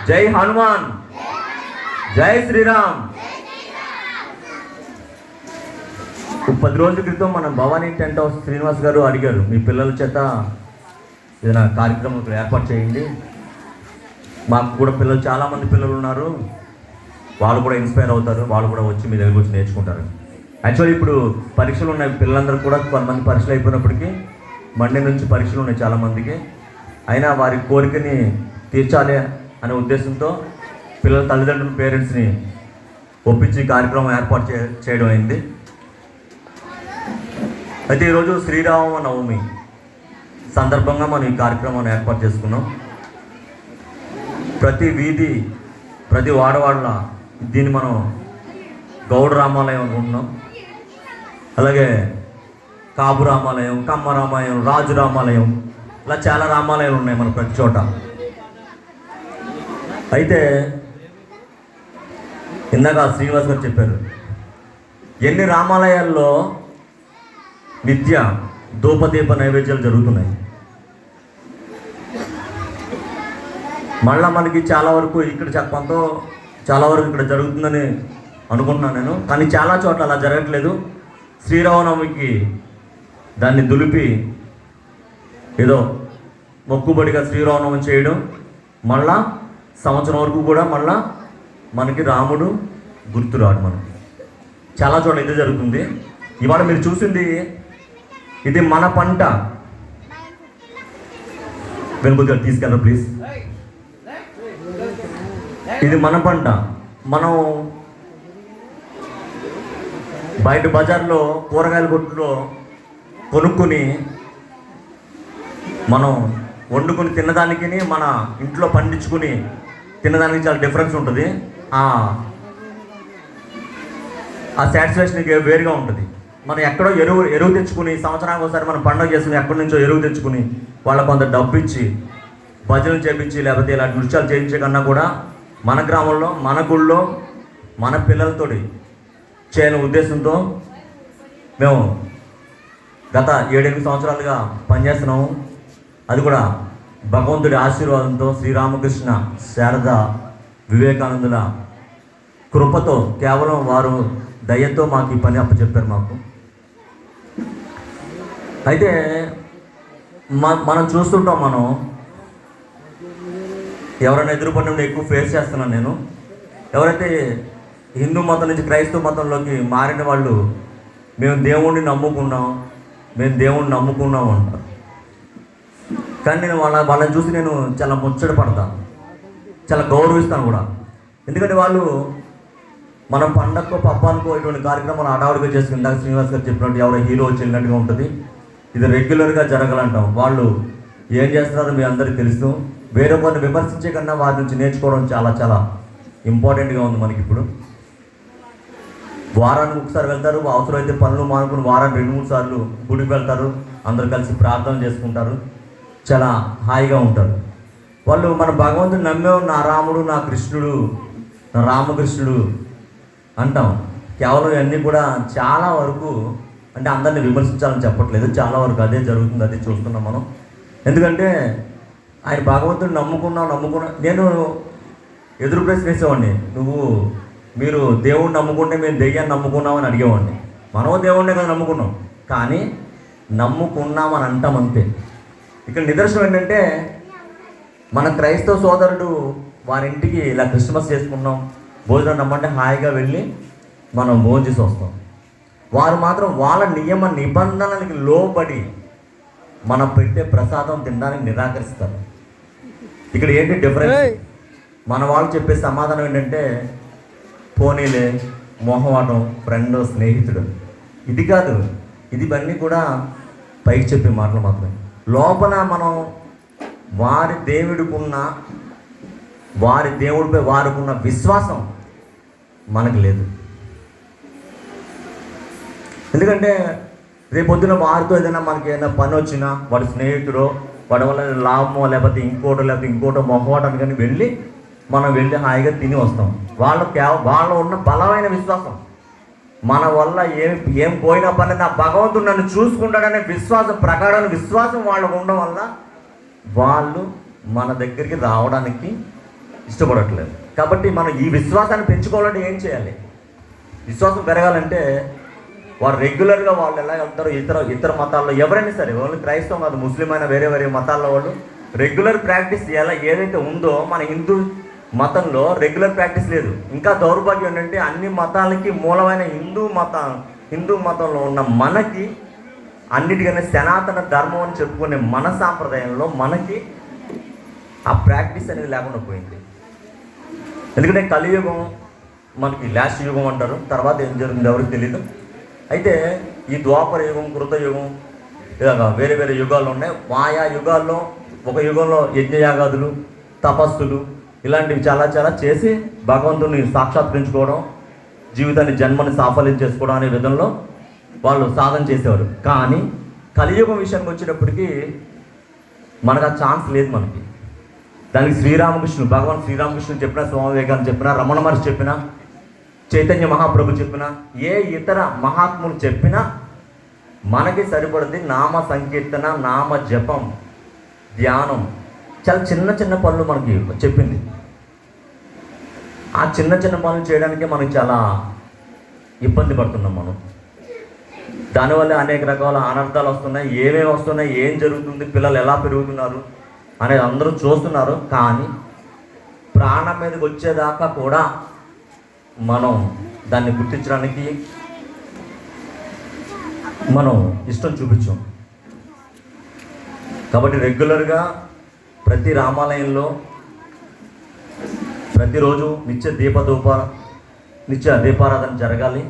జై హనుమాన్, జై శ్రీరామ్. 10 రోజుల క్రితం మన భవానీ టెంట్ హౌస్ శ్రీనివాస్ గారు అడిగారు, మీ పిల్లల చేత ఏదైనా కార్యక్రమం ఇక్కడ ఏర్పాటు చేయండి. మాకు కూడా పిల్లలు, చాలామంది పిల్లలు ఉన్నారు, వాళ్ళు కూడా ఇన్స్పైర్ అవుతారు, వాళ్ళు కూడా వచ్చి మీ దగ్గరికి వచ్చి నేర్చుకుంటారు. యాక్చువల్లీ ఇప్పుడు పరీక్షలు ఉన్నాయి, పిల్లలందరూ కూడా కొంతమంది పరీక్షలు అయిపోయినప్పటికీ మండే నుంచి పరీక్షలు ఉన్నాయి చాలామందికి. అయినా వారి కోరికని తీర్చాలి అనే ఉద్దేశంతో పిల్లల తల్లిదండ్రుల పేరెంట్స్ని ఒప్పించి కార్యక్రమం ఏర్పాటు చేయడం అయింది. అయితే ఈరోజు శ్రీరామ నవమి సందర్భంగా మనం ఈ కార్యక్రమాన్ని ఏర్పాటు చేసుకున్నాం. ప్రతి వీధి, ప్రతి వాడవాడల దీన్ని మనం గౌడ రామాలయం అనుకుంటున్నాం. అలాగే కాపు రామాలయం, కమ్మ రామాలయం, రాజు రామాలయం, ఇలా చాలా రామాలయాలు ఉన్నాయి మన ప్రతి చోట. అయితే ఇందాక శ్రీనివాస్ గారు చెప్పారు, ఎన్ని రామాలయాల్లో నిత్య ధూపదీప నైవేద్యాలు జరుగుతున్నాయి. మళ్ళా మనకి చాలా వరకు ఇక్కడ చెప్పడంతో చాలా వరకు ఇక్కడ జరుగుతుందని అనుకుంటున్నాను నేను, కానీ చాలా చోట్ల అలా జరగట్లేదు. శ్రీరామనవమికి దాన్ని దులిపి ఏదో మొక్కుబడిగా శ్రీరామనవమి చేయడం, మళ్ళా సంవత్సరం వరకు కూడా మళ్ళా మనకి రాముడు గుర్తురాడు. మనకి చాలా చోట్ల ఇదే జరుగుతుంది. ఇవాళ మీరు చూసింది ఇది మన పంట. వెనుకొద్దిగా తీసుకెళ్ళరు ప్లీజ్. ఇది మన పంట. మనం బయట బజార్లో కూరగాయల కొట్టులో కొనుక్కుని మనం వండుకొని తినదానికి, మన ఇంట్లో పండించుకుని తినదానికి చాలా డిఫరెన్స్ ఉంటుంది. ఆ సాటిస్ఫాక్షన్ వేరుగా ఉంటుంది. మనం ఎక్కడో ఎరువు తెచ్చుకుని సంవత్సరానికి ఒకసారి మనం పండుగ చేసుకుని ఎక్కడి నుంచో ఎరువు తెచ్చుకుని వాళ్ళకు కొంత డబ్బు ఇచ్చి భజనలు చేయించి లేకపోతే ఇలా నృత్యాలు చేయించే కన్నా కూడా మన గ్రామంలో, మన గుళ్ళో, మన పిల్లలతోటి చేయని ఉద్దేశంతో మేము గత 7-8 సంవత్సరాలుగా పనిచేస్తున్నాము. అది కూడా భగవంతుడి ఆశీర్వాదంతో, శ్రీరామకృష్ణ, శారద, వివేకానందుల కృపతో, కేవలం వారు దయతో మాకు ఈ పని అప్పచెప్పారు మాకు. అయితే మనం చూస్తుంటాం, మనం ఎవరైనా ఎదురుపడిన ఎక్కువ ఫేస్ చేస్తున్నాను నేను. ఎవరైతే హిందూ మతం నుంచి క్రైస్తవ మతంలోకి మారిన వాళ్ళు, మేము దేవుణ్ణి నమ్ముకున్నాం అంటారు. కానీ నేను వాళ్ళని చూసి నేను చాలా ముచ్చట పడతాను, చాలా గౌరవిస్తాను కూడా. ఎందుకంటే వాళ్ళు మన పండగకో పప్పానికో ఇటువంటి కార్యక్రమాలు హడావుడిగా చేసుకుని, ఇందాక శ్రీనివాస్ గారు చెప్పినట్టు ఎవరో హీరో వచ్చి వెళ్ళినట్టుగా ఉంటుంది. ఇది రెగ్యులర్గా జరగాలంటాం. వాళ్ళు ఏం చేస్తున్నారో మీ అందరికీ తెలుసు. వేరే కొన్ని విమర్శించే కన్నా వారి నుంచి నేర్చుకోవడం చాలా చాలా ఇంపార్టెంట్గా ఉంది మనకి. ఇప్పుడు వారానికి ఒకసారి వెళ్తారు, అవసరమైతే పనులు మానుకుని వారానికి 2-3 సార్లు గుడికి వెళ్తారు, అందరూ కలిసి ప్రార్థన చేసుకుంటారు, చాలా హాయిగా ఉంటారు. వాళ్ళు మన భగవంతుని నమ్మే, నా రాముడు, నా కృష్ణుడు, నా రామకృష్ణుడు అంటాం. కేవలం ఇవన్నీ కూడా చాలా వరకు, అంటే అందరిని విమర్శించాలని చెప్పట్లేదు, చాలా వరకు అదే జరుగుతుంది, అదే చూస్తున్నాం మనం. ఎందుకంటే ఆయన భగవంతుని నమ్ముకున్నా. నేను ఎదురు ప్రశ్న వేసేవాడిని, మీరు దేవుణ్ణి నమ్ముకుంటే మేము దెయ్యాన్ని నమ్ముకున్నామని అడిగేవాడిని. మనం దేవుణ్ణే కదా నమ్ముకున్నాం, కానీ నమ్ముకున్నామని అంటాం అంతే. ఇక్కడ నిదర్శనం ఏంటంటే, మన క్రైస్తవ సోదరుడు వారింటికి ఇలా క్రిస్మస్ చేసుకున్నాం, భోజనం నమ్మంటే హాయిగా వెళ్ళి మనం భోజనం చేసి వస్తాం. వారు మాత్రం వాళ్ళ నియమ నిబంధనలకి లోబడి మనం పెట్టే ప్రసాదం తినడానికి నిరాకరిస్తారు. ఇక్కడ ఏంటి డిఫరెన్స్? మన వాళ్ళు చెప్పే సమాధానం ఏంటంటే, పోనీలే, మొహమాటం, ఫ్రెండ్, స్నేహితుడు. ఇది కాదు, ఇవన్నీ కూడా పైకి చెప్పే మాటలు మాత్రమే. లోపల మనం వారి దేవుడిపై వారికున్న విశ్వాసం మనకు లేదు. ఎందుకంటే రేపొద్దున వారితో ఏదైనా మనకి ఏదైనా పని వచ్చినా, వాడి స్నేహితుడో, వాడి వల్ల లాభమో, లేకపోతే ఇంకోటో మొహమాటాన్ని కానీ మనం వెళ్ళి హాయిగా తిని వస్తాం. వాళ్ళ ఉన్న బలమైన విశ్వాసం, మన వల్ల ఏం పోయినా పని నా భగవంతుడు నన్ను చూసుకుంటాడనే ప్రగాఢమైన విశ్వాసం వాళ్ళకు ఉండడం వల్ల వాళ్ళు మన దగ్గరికి రావడానికి ఇష్టపడట్లేదు. కాబట్టి మనం ఈ విశ్వాసాన్ని పెంచుకోవాలంటే ఏం చేయాలి? విశ్వాసం పెరగాలంటే వారు రెగ్యులర్గా వాళ్ళు ఎలా వెళ్తారో ఇతర మతాల్లో ఎవరైనా సరే, ఓన్లీ క్రైస్తవం కాదు, ముస్లిం అయినా వేరే వేరే మతాల్లో వాళ్ళు రెగ్యులర్ ప్రాక్టీస్ ఏదైతే ఉందో మన హిందూ మతంలో రెగ్యులర్ ప్రాక్టీస్ లేదు. ఇంకా దౌర్భాగ్యం ఏంటంటే అన్ని మతాలకి మూలమైన హిందూ మతంలో ఉన్న మనకి అన్నిటికన్నా సనాతన ధర్మం అని చెప్పుకునే మన సాంప్రదాయంలో మనకి ఆ ప్రాక్టీస్ అనేది లేకుండా పోయింది. ఎందుకంటే కలియుగం మనకి లాస్ట్ యుగం అంటారు, తర్వాత ఏం జరుగుతుందో ఎవరికి తెలియదు. అయితే ఈ ద్వాపర యుగం, కృతయుగం, ఇలాగా వేరే వేరే యుగాలు ఉన్నాయి. ఆయా యుగాల్లో ఒక యుగంలో యజ్ఞయాగాదులు, తపస్సులు ఇలాంటివి చాలా చాలా చేసి భగవంతుని సాక్షాత్కరించుకోవడం, జీవితాన్ని జన్మని సాఫల్యం చేసుకోవడం అనే విధంలో వాళ్ళు సాధన చేసేవారు. కానీ కలియుగం విషయానికి వచ్చేటప్పటికి మనకు ఆ ఛాన్స్ లేదు. మనకి దానికి భగవాన్ శ్రీరామకృష్ణుడు చెప్పిన, స్వామి వివేకానంద చెప్పిన, రమణ మహర్షి చెప్పిన, చైతన్య మహాప్రభు చెప్పిన, ఏ ఇతర మహాత్ములు చెప్పినా మనకి సరిపడింది నామ సంకీర్తన, నామ జపం, ధ్యానం. చాలా చిన్న చిన్న పనులు మనకి చెప్పింది. ఆ చిన్న చిన్న పనులు చేయడానికి మనకి చాలా ఇబ్బంది పడుతున్నాం మనం. దానివల్ల అనేక రకాల అనర్థాలు వస్తున్నాయి. ఏమేమి వస్తున్నాయి, ఏం జరుగుతుంది, పిల్లలు ఎలా పెరుగుతున్నారు అనేది అందరూ చూస్తున్నారు. కానీ ప్రాణం మీదకి వచ్చేదాకా కూడా మనం దాన్ని గుర్తించడానికి మనం ఇష్టం చూపించాం. కాబట్టి రెగ్యులర్గా ప్రతి రామాలయంలో ప్రతిరోజు నిత్య దీపారాధన జరగాలి.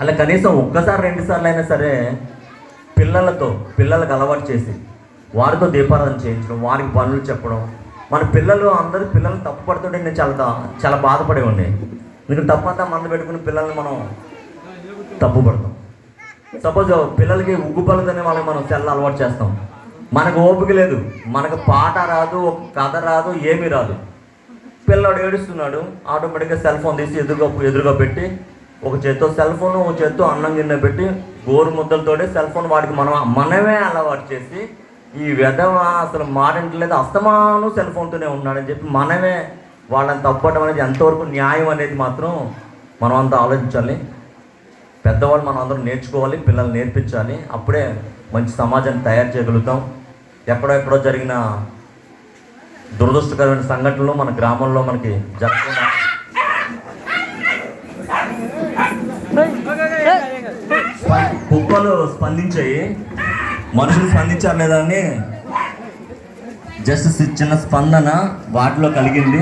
అలా కనీసం ఒక్కసారి 2 సార్లు అయినా సరే పిల్లలకు అలవాటు చేసి వారితో దీపారాధన చేయించడం, వారికి పనులు చెప్పడం. మన అందరూ పిల్లలు తప్పు పడుతుంటే నేను చాలా బాధపడేవాడిని. ఎందుకంటే తప్పంతా మందు పెట్టుకుని పిల్లల్ని మనం తప్పు పడతాం. సపోజ్ పిల్లలకి ఉగ్గుపలతోనే వాళ్ళకి మనం సెల్ అలవాటు చేస్తాం. మనకు ఓపిక లేదు, మనకు పాట రాదు, ఒక కథ రాదు, ఏమీ రాదు. పిల్లవాడు ఏడుస్తున్నాడు, ఆటోమేటిక్గా సెల్ ఫోన్ తీసి ఎదురుగా పెట్టి ఒక చేత్తో సెల్ ఫోన్, ఒక చేత్తో అన్నం గిన్నె పెట్టి గోరు ముద్దలతోటే సెల్ ఫోన్ వాడికి మనమే అలవాటు చేసి ఈ విధవ అసలు మాటింటలేదు, అస్తమానం సెల్ ఫోన్తోనే ఉన్నాడని చెప్పి మనమే వాళ్ళని తప్పడం అనేది ఎంతవరకు న్యాయం అనేది మాత్రం మనం అంతా ఆలోచించాలి. పెద్దవాళ్ళు మనం అందరం నేర్చుకోవాలి, పిల్లలు నేర్పించాలి. అప్పుడే మంచి సమాజాన్ని తయారు చేయగలుగుతాం. ఎక్కడో జరిగిన దురదృష్టకరమైన సంఘటనలు మన గ్రామంలో మనకి జరగకుండా కుక్కలు స్పందించాయి, మనుషులు స్పందించారు లేదని జస్ట్ చిన్న స్పందన వాటిలో కలిగింది.